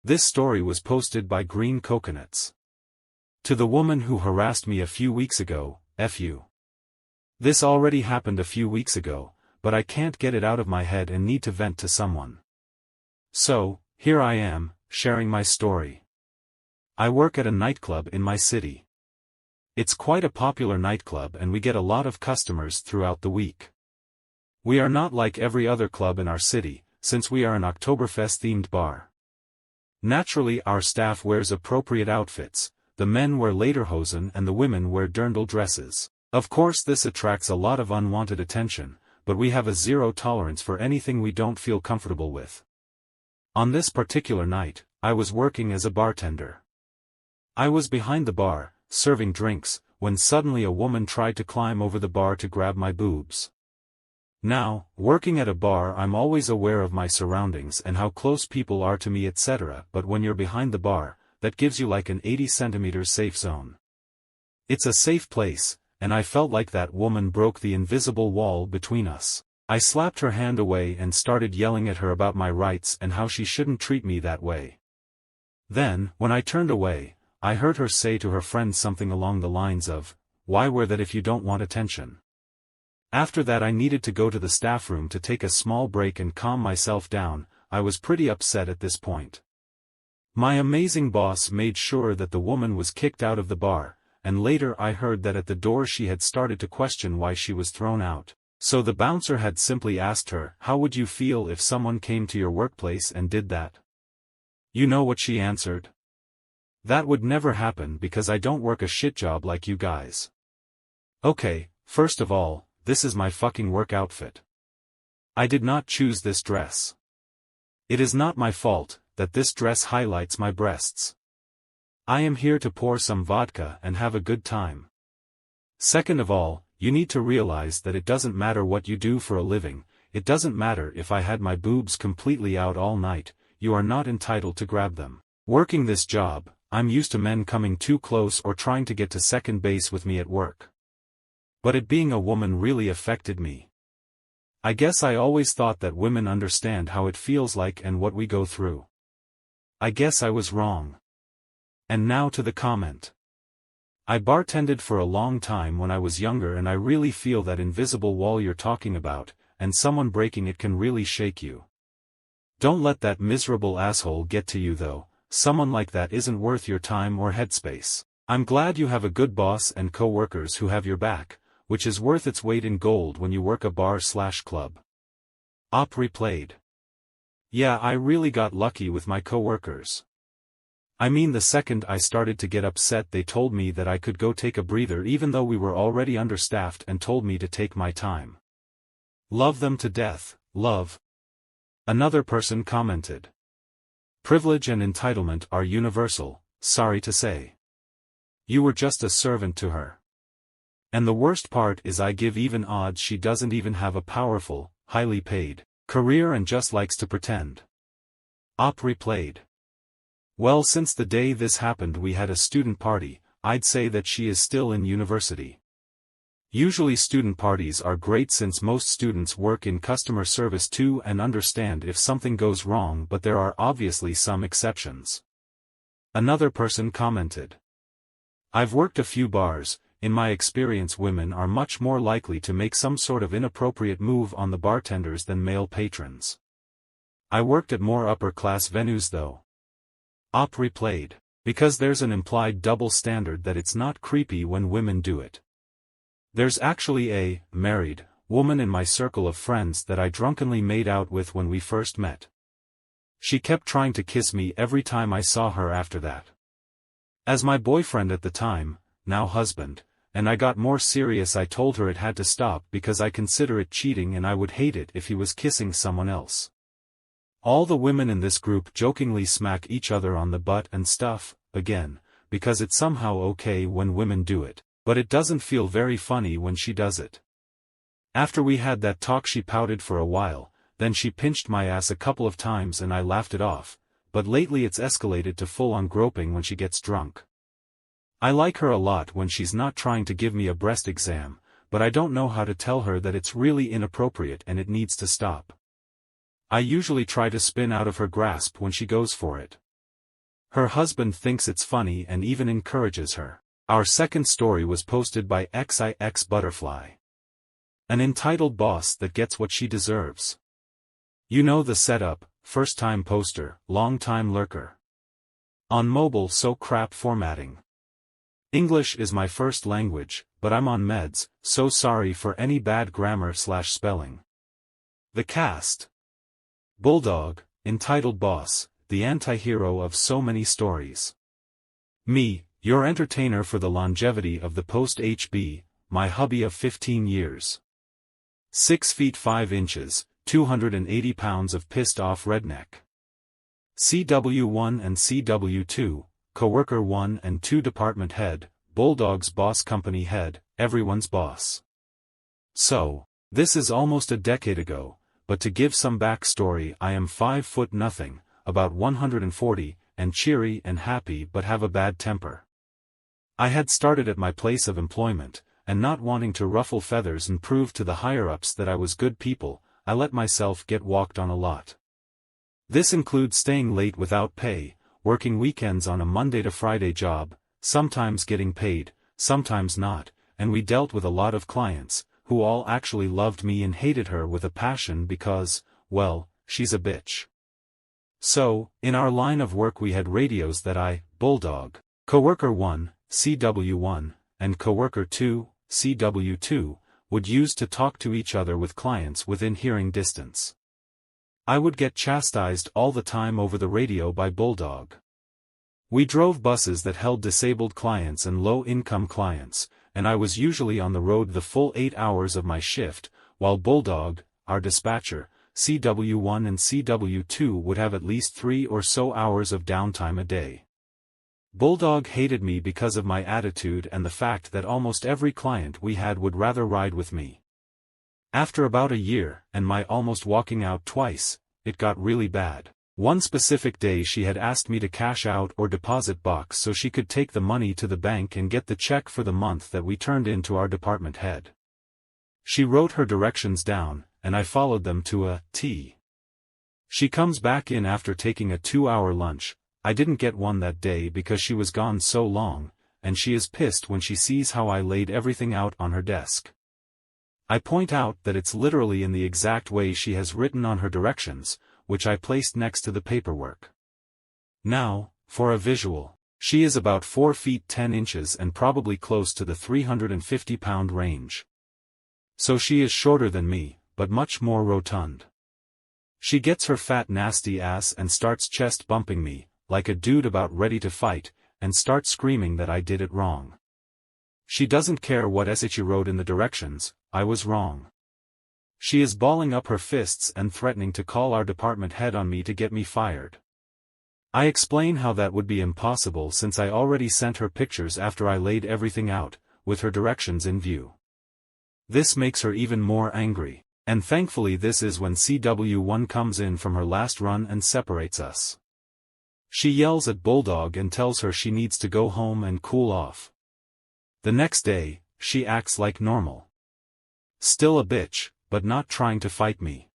This story was posted by Green Coconuts. To the woman who harassed me a few weeks ago, F you. This already happened a few weeks ago, but I can't get it out of my head and need to vent to someone. So, here I am, sharing my story. I work at a nightclub in my city. It's quite a popular nightclub and we get a lot of customers throughout the week. We are not like every other club in our city, since we are an Oktoberfest-themed bar. Naturally our staff wears appropriate outfits, the men wear lederhosen and the women wear dirndl dresses. Of course this attracts a lot of unwanted attention, but we have a zero tolerance for anything we don't feel comfortable with. On this particular night, I was working as a bartender. I was behind the bar, serving drinks, when suddenly a woman tried to climb over the bar to grab my boobs. Now, working at a bar I'm always aware of my surroundings and how close people are to me etc. But when you're behind the bar, that gives you like an 80 centimeters safe zone. It's a safe place, and I felt like that woman broke the invisible wall between us. I slapped her hand away and started yelling at her about my rights and how she shouldn't treat me that way. Then, when I turned away, I heard her say to her friend something along the lines of, "Why wear that if you don't want attention?" After that I needed to go to the staff room to take a small break and calm myself down. I was pretty upset at this point. My amazing boss made sure that the woman was kicked out of the bar, and later I heard that at the door she had started to question why she was thrown out. So the bouncer had simply asked her, "How would you feel if someone came to your workplace and did that?" You know what she answered? "That would never happen because I don't work a shit job like you guys." Okay, first of all, this is my fucking work outfit. I did not choose this dress. It is not my fault that this dress highlights my breasts. I am here to pour some vodka and have a good time. Second of all, you need to realize that it doesn't matter what you do for a living, it doesn't matter if I had my boobs completely out all night, you are not entitled to grab them. Working this job, I'm used to men coming too close or trying to get to second base with me at work. But it being a woman really affected me. I guess I always thought that women understand how it feels like and what we go through. I guess I was wrong. And now to the comment. I bartended for a long time when I was younger and I really feel that invisible wall you're talking about, and someone breaking it can really shake you. Don't let that miserable asshole get to you though, someone like that isn't worth your time or headspace. I'm glad you have a good boss and co-workers who have your back, which is worth its weight in gold when you work a bar/club. Op replayed. Yeah, I really got lucky with my co-workers. I mean the second I started to get upset they told me that I could go take a breather even though we were already understaffed and told me to take my time. Love them to death, love. Another person commented. Privilege and entitlement are universal, sorry to say. You were just a servant to her. And the worst part is I give even odds she doesn't even have a powerful, highly paid career and just likes to pretend. Op replayed. Well, since the day this happened we had a student party, I'd say that she is still in university. Usually student parties are great since most students work in customer service too and understand if something goes wrong, but there are obviously some exceptions. Another person commented. I've worked a few bars. In my experience women are much more likely to make some sort of inappropriate move on the bartenders than male patrons. I worked at more upper-class venues though. Op replayed. Because there's an implied double standard that it's not creepy when women do it. There's actually a married woman in my circle of friends that I drunkenly made out with when we first met. She kept trying to kiss me every time I saw her after that. As my boyfriend at the time, now husband, and I got more serious, I told her it had to stop because I consider it cheating and I would hate it if he was kissing someone else. All the women in this group jokingly smack each other on the butt and stuff, again, because it's somehow okay when women do it, but it doesn't feel very funny when she does it. After we had that talk she pouted for a while, then she pinched my ass a couple of times and I laughed it off, but lately it's escalated to full-on groping when she gets drunk. I like her a lot when she's not trying to give me a breast exam, but I don't know how to tell her that it's really inappropriate and it needs to stop. I usually try to spin out of her grasp when she goes for it. Her husband thinks it's funny and even encourages her. Our second story was posted by XIX Butterfly. An entitled boss that gets what she deserves. You know the setup: first-time poster, long-time lurker. On mobile, so crap formatting. English is my first language, but I'm on meds, so sorry for any bad grammar/spelling. The cast. Bulldog, entitled boss, the anti-hero of so many stories. Me, your entertainer for the longevity of the post-HB, my hubby of 15 years. 6 feet 5 inches, 280 pounds of pissed-off redneck. CW1 and CW2, coworker 1 and 2 department head, Bulldog's boss, company head, everyone's boss. So, this is almost a decade ago, but to give some backstory, I am 5 foot nothing, about 140, and cheery and happy but have a bad temper. I had started at my place of employment, and not wanting to ruffle feathers and prove to the higher-ups that I was good people, I let myself get walked on a lot. This includes staying late without pay, working weekends on a Monday to Friday job, sometimes getting paid, sometimes not, and we dealt with a lot of clients, who all actually loved me and hated her with a passion because, well, she's a bitch. So, in our line of work we had radios that I, Bulldog, coworker 1, CW1, and coworker 2, CW2, would use to talk to each other with clients within hearing distance. I would get chastised all the time over the radio by Bulldog. We drove buses that held disabled clients and low-income clients, and I was usually on the road the full 8 hours of my shift, while Bulldog, our dispatcher, CW1 and CW2 would have at least 3 or so hours of downtime a day. Bulldog hated me because of my attitude and the fact that almost every client we had would rather ride with me. After about a year, and my almost walking out twice, it got really bad. One specific day she had asked me to cash out or deposit box so she could take the money to the bank and get the check for the month that we turned in to our department head. She wrote her directions down, and I followed them to a T. She comes back in after taking a 2-hour lunch. I didn't get one that day because she was gone so long, and she is pissed when she sees how I laid everything out on her desk. I point out that it's literally in the exact way she has written on her directions, which I placed next to the paperwork. Now, for a visual, she is about 4 feet 10 inches and probably close to the 350-pound range. So she is shorter than me, but much more rotund. She gets her fat nasty ass and starts chest bumping me, like a dude about ready to fight, and starts screaming that I did it wrong. She doesn't care what she wrote in the directions, I was wrong. She is balling up her fists and threatening to call our department head on me to get me fired. I explain how that would be impossible since I already sent her pictures after I laid everything out, with her directions in view. This makes her even more angry, and thankfully this is when CW1 comes in from her last run and separates us. She yells at Bulldog and tells her she needs to go home and cool off. The next day, she acts like normal. Still a bitch, but not trying to fight me.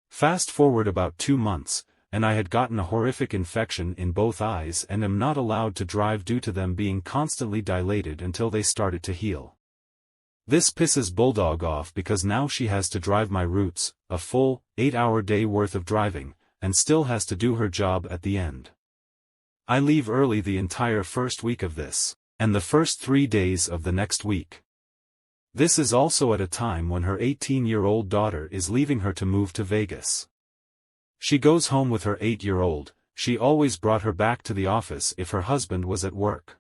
Fast forward about 2 months, and I had gotten a horrific infection in both eyes and am not allowed to drive due to them being constantly dilated until they started to heal. This pisses Bulldog off because now she has to drive my routes, a full, 8-hour day worth of driving, and still has to do her job at the end. I leave early the entire first week of this, and the first 3 days of the next week. This is also at a time when her 18-year-old daughter is leaving her to move to Vegas. She goes home with her 8-year-old, she always brought her back to the office if her husband was at work.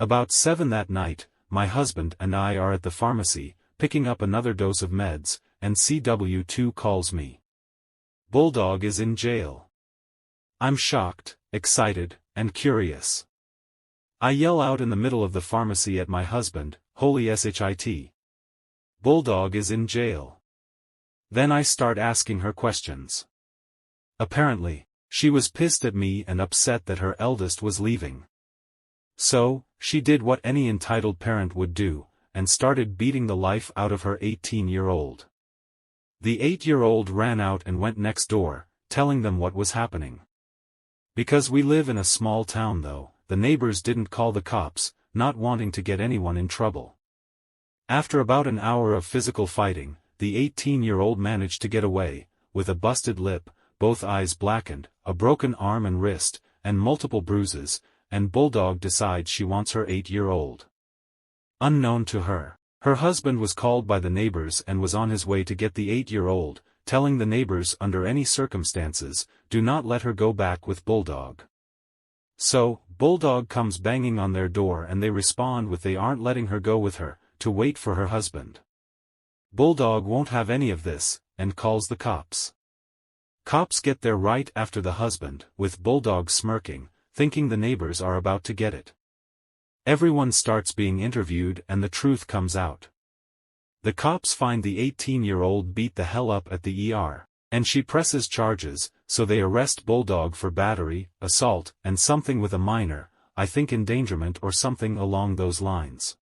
About 7 that night, my husband and I are at the pharmacy, picking up another dose of meds, and CW2 calls me. Bulldog is in jail. I'm shocked, excited, and curious. I yell out in the middle of the pharmacy at my husband, holy shit. Bulldog is in jail. Then I start asking her questions. Apparently, she was pissed at me and upset that her eldest was leaving. So, she did what any entitled parent would do, and started beating the life out of her 18-year-old. The 8-year-old ran out and went next door, telling them what was happening. Because we live in a small town though, the neighbors didn't call the cops, not wanting to get anyone in trouble. After about an hour of physical fighting, the 18-year-old managed to get away, with a busted lip, both eyes blackened, a broken arm and wrist, and multiple bruises, and Bulldog decides she wants her 8-year-old. Unknown to her, her husband was called by the neighbors and was on his way to get the 8-year-old, telling the neighbors under any circumstances, do not let her go back with Bulldog. So, Bulldog comes banging on their door and they respond with they aren't letting her go with her, to wait for her husband. Bulldog won't have any of this, and calls the cops. Cops get there right after the husband, with Bulldog smirking, thinking the neighbors are about to get it. Everyone starts being interviewed and the truth comes out. The cops find the 18-year-old beat the hell up at the ER, and she presses charges, so they arrest Bulldog for battery, assault, and something with a minor, I think endangerment or something along those lines.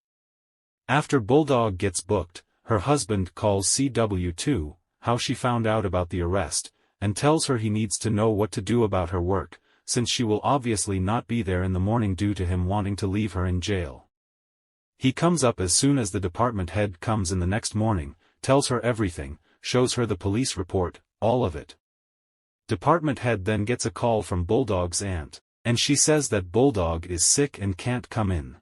After Bulldog gets booked, her husband calls CW2, how she found out about the arrest, and tells her he needs to know what to do about her work, since she will obviously not be there in the morning due to him wanting to leave her in jail. He comes up as soon as the department head comes in the next morning, tells her everything, shows her the police report, all of it. Department head then gets a call from Bulldog's aunt, and she says that Bulldog is sick and can't come in.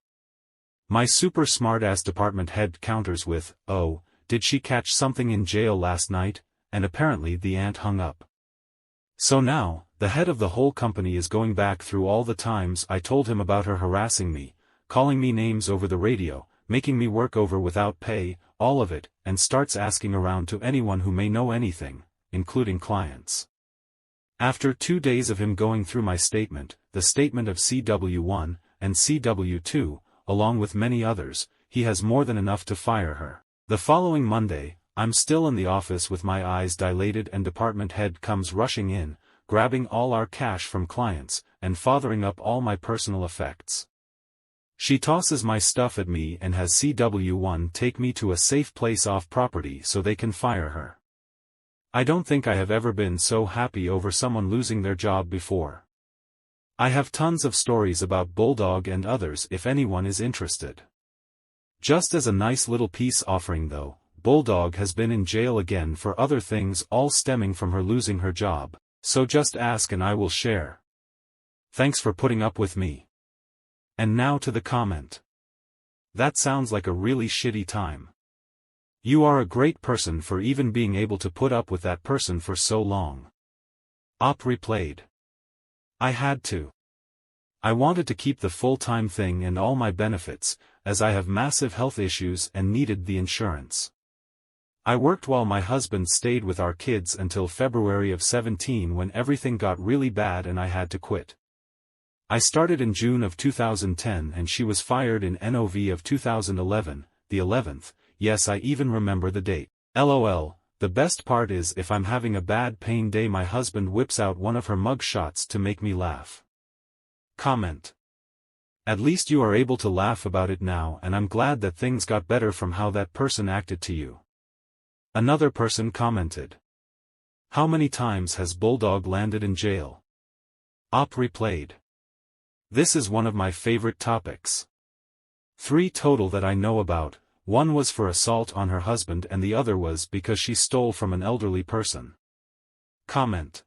My super smart-ass department head counters with, oh, did she catch something in jail last night? And apparently the aunt hung up. So now, the head of the whole company is going back through all the times I told him about her harassing me, calling me names over the radio, making me work over without pay, all of it, and starts asking around to anyone who may know anything, including clients. After 2 days of him going through my statement, the statement of CW1, and CW2, along with many others, he has more than enough to fire her. The following Monday, I'm still in the office with my eyes dilated and department head comes rushing in, grabbing all our cash from clients, and fathering up all my personal effects. She tosses my stuff at me and has CW1 take me to a safe place off property so they can fire her. I don't think I have ever been so happy over someone losing their job before. I have tons of stories about Bulldog and others if anyone is interested. Just as a nice little peace offering though, Bulldog has been in jail again for other things all stemming from her losing her job, so just ask and I will share. Thanks for putting up with me. And now to the comment. That sounds like a really shitty time. You are a great person for even being able to put up with that person for so long. Op replayed. I had to. I wanted to keep the full-time thing and all my benefits, as I have massive health issues and needed the insurance. I worked while my husband stayed with our kids until February of 17 when everything got really bad and I had to quit. I started in June of 2010 and she was fired in NOV of 2011, the 11th, yes I even remember the date. LOL, the best part is if I'm having a bad pain day my husband whips out one of her mug shots to make me laugh. Comment. At least you are able to laugh about it now and I'm glad that things got better from how that person acted to you. Another person commented. How many times has Bulldog landed in jail? Op replayed. This is one of my favorite topics. 3 total that I know about, one was for assault on her husband and the other was because she stole from an elderly person. Comment.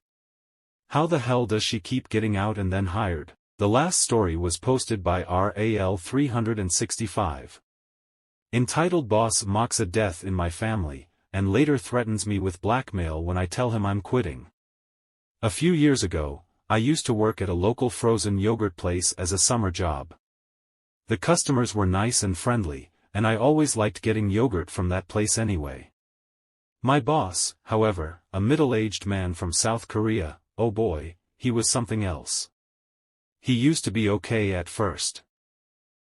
How the hell does she keep getting out and then hired? The last story was posted by RAL 365. Entitled Boss mocks a death in my family, and later threatens me with blackmail when I tell him I'm quitting. A few years ago, I used to work at a local frozen yogurt place as a summer job. The customers were nice and friendly, and I always liked getting yogurt from that place anyway. My boss, however, a middle-aged man from South Korea, oh boy, he was something else. He used to be okay at first.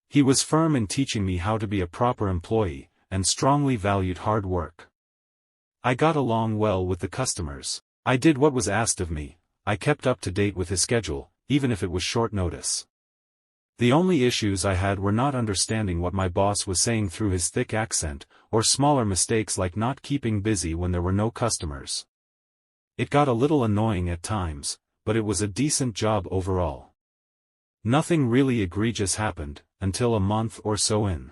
He was firm in teaching me how to be a proper employee, and strongly valued hard work. I got along well with the customers. I did what was asked of me. I kept up to date with his schedule, even if it was short notice. The only issues I had were not understanding what my boss was saying through his thick accent, or smaller mistakes like not keeping busy when there were no customers. It got a little annoying at times, but it was a decent job overall. Nothing really egregious happened, until a month or so in.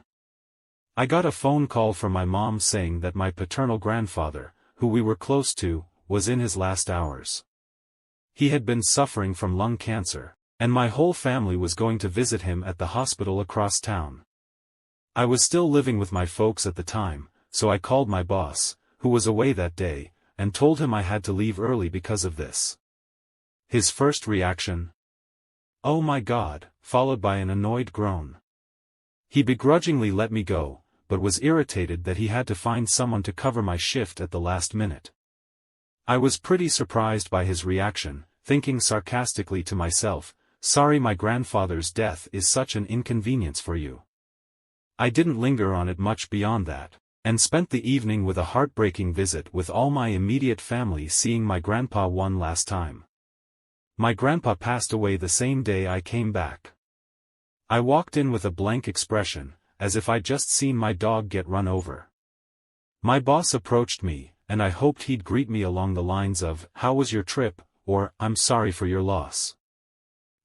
I got a phone call from my mom saying that my paternal grandfather, who we were close to, was in his last hours. He had been suffering from lung cancer, and my whole family was going to visit him at the hospital across town. I was still living with my folks at the time, so I called my boss, who was away that day, and told him I had to leave early because of this. His first reaction? "Oh my God," followed by an annoyed groan. He begrudgingly let me go, but was irritated that he had to find someone to cover my shift at the last minute. I was pretty surprised by his reaction, thinking sarcastically to myself, "Sorry, my grandfather's death is such an inconvenience for you." I didn't linger on it much beyond that, and spent the evening with a heartbreaking visit with all my immediate family, seeing my grandpa one last time. My grandpa passed away the same day I came back. I walked in with a blank expression, as if I'd just seen my dog get run over. My boss approached me, and I hoped he'd greet me along the lines of, "How was your trip?" or, "I'm sorry for your loss."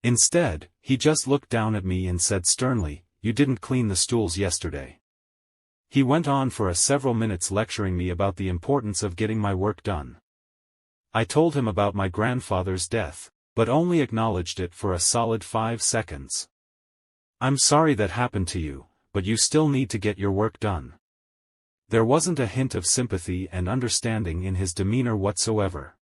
Instead, he just looked down at me and said sternly, "You didn't clean the stools yesterday." He went on for several minutes lecturing me about the importance of getting my work done. I told him about my grandfather's death, but only acknowledged it for a solid 5 seconds. "I'm sorry that happened to you, but you still need to get your work done." There wasn't a hint of sympathy and understanding in his demeanor whatsoever.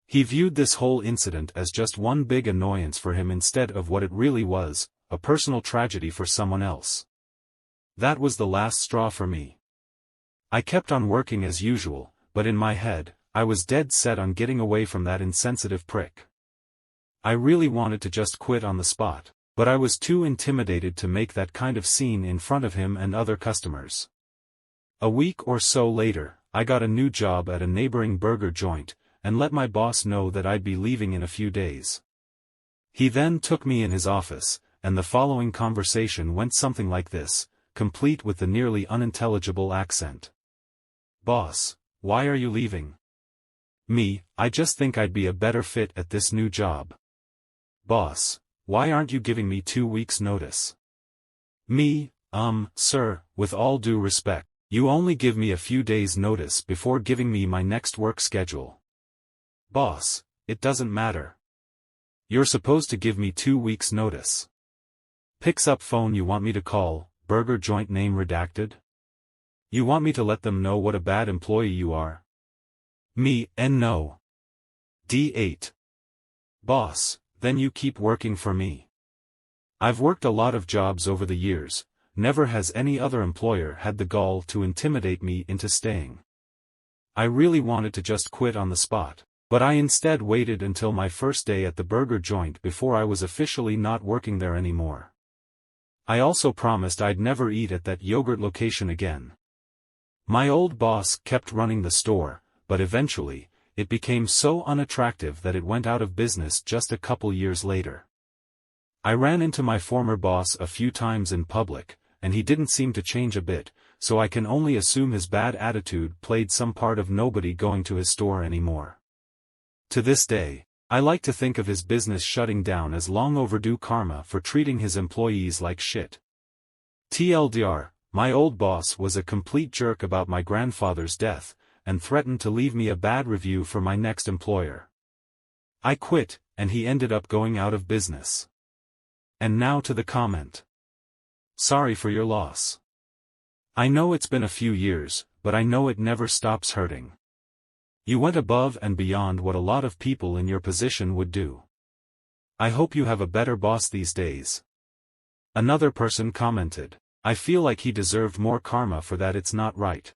He viewed this whole incident as just one big annoyance for him instead of what it really was, a personal tragedy for someone else. That was the last straw for me. I kept on working as usual, but in my head, I was dead set on getting away from that insensitive prick. I really wanted to just quit on the spot, but I was too intimidated to make that kind of scene in front of him and other customers. A week or so later, I got a new job at a neighboring burger joint, and let my boss know that I'd be leaving in a few days. He then took me in his office, and the following conversation went something like this, complete with the nearly unintelligible accent. "Boss, why are you leaving?" "Me, I just think I'd be a better fit at this new job." "Boss, why aren't you giving me 2 weeks' notice?" "Me, sir, with all due respect, you only give me a few days' notice before giving me my next work schedule." "Boss, it doesn't matter. You're supposed to give me 2 weeks' notice." Picks up phone. "You want me to call, burger joint name redacted? You want me to let them know what a bad employee you are?" "Me, no. D8. "Boss, then you keep working for me. I've worked a lot of jobs over the years, never has any other employer had the gall to intimidate me into staying. I really wanted to just quit on the spot, but I instead waited until my first day at the burger joint before I was officially not working there anymore. I also promised I'd never eat at that yogurt location again. My old boss kept running the store, but eventually, it became so unattractive that it went out of business just a couple years later. I ran into my former boss a few times in public, and he didn't seem to change a bit, so I can only assume his bad attitude played some part of nobody going to his store anymore. To this day, I like to think of his business shutting down as long overdue karma for treating his employees like shit. TLDR, my old boss was a complete jerk about my grandfather's death, and threatened to leave me a bad review for my next employer. I quit, and he ended up going out of business. And now to the comment. Sorry for your loss. I know it's been a few years, but I know it never stops hurting. You went above and beyond what a lot of people in your position would do. I hope you have a better boss these days. Another person commented, I feel like he deserved more karma for that. It's not right.